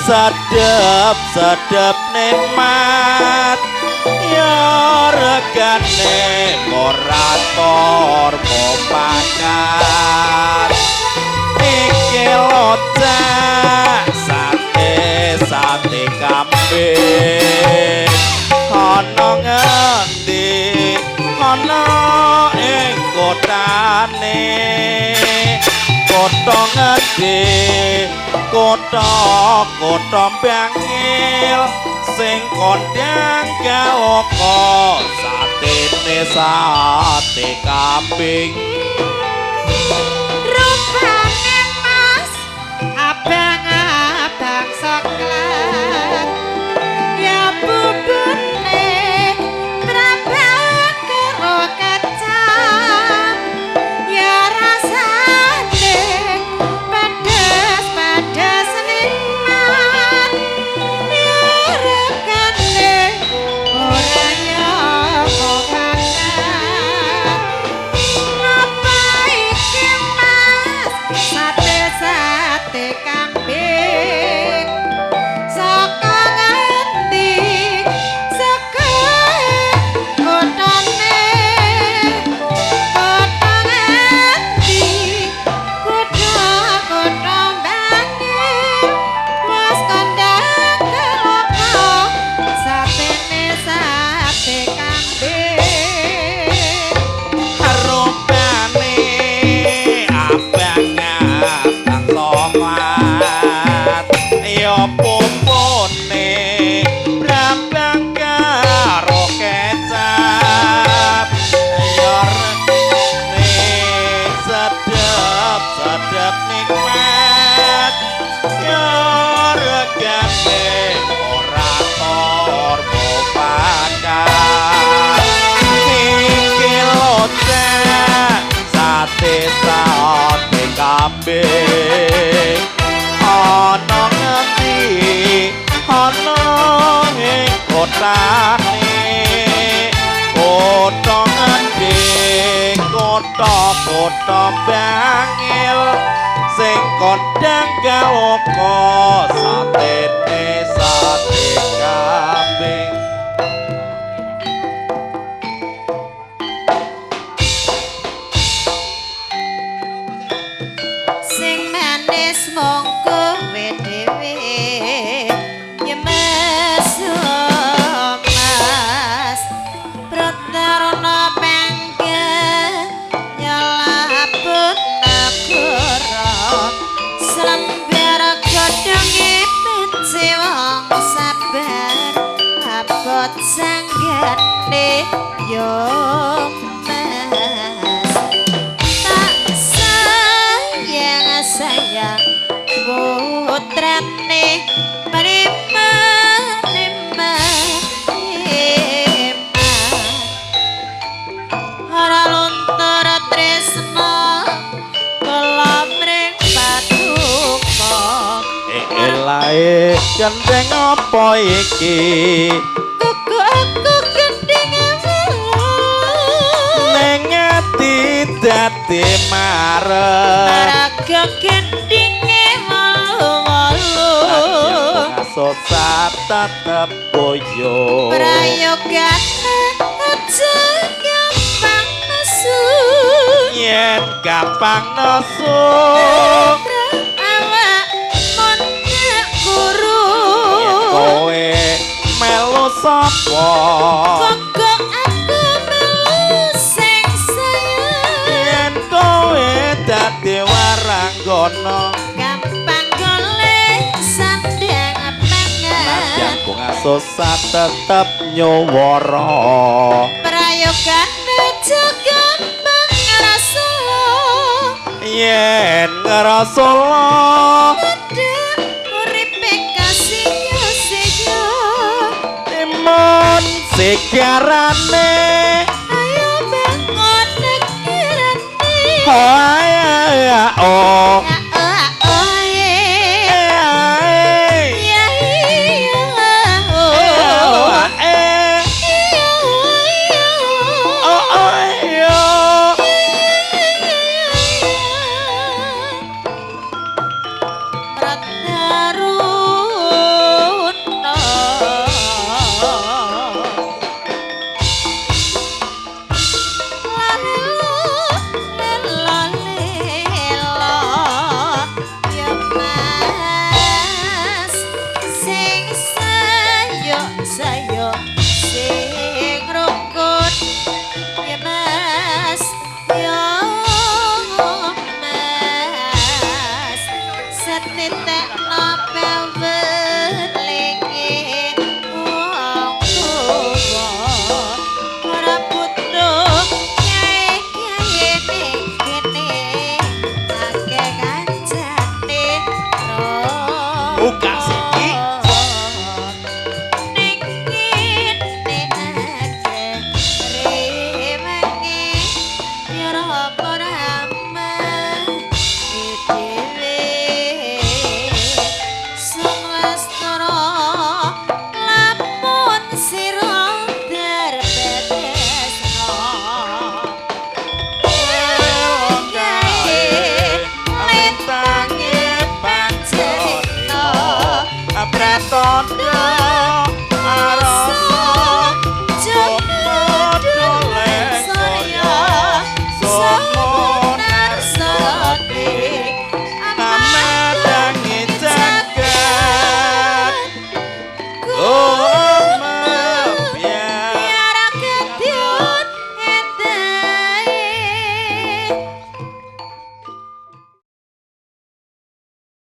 sedep nikmat ya regane morator mopakat iki locak sate kambing ana ngendi ana ing kotane kota ngendi kota bangil sing kondang gaoko sate kambing rupane mas abang-abang soklat ya bubune prabang karo kecap ya rasane pedes nikmat ya regane ora nyoba banget apa iki mas sate kambing saka ngendi saka kotane kota ngendi kota bangil mas kondang keloko sate kambing rupane abang-abang soklat ya pumpune brambang karo kecap ya regane sedep nikmat ya regane orator mopakat iki locak sate kambing ana ngendi ana ing kotane kota ngendi kota bangil sing kondang gaoko sate kambing sing manis mung kowe dhewe ya mas pratarana panggen nyalapun negara slembar godhonge benci wong sabar abot sanggane yo sayang putrane marima ora luntur tresna kula mring paduka elae gendeng apa iki kuku aku gendeng ning ati dadi marep raga gendinge malu-malu sosat tetep boyo prayogane aja gampang nesu yen gampang nesu awak mondek guru yen kowe melu sapa kok aku melu sing sayang yen kowe dadi waranggana gampang golek sandang pangan sosat tetep nyuwara prayogane aja gampang ngrasa yen ngrasa uripe kasih-kasih timun segarane ayo bangun kirane oh Pratara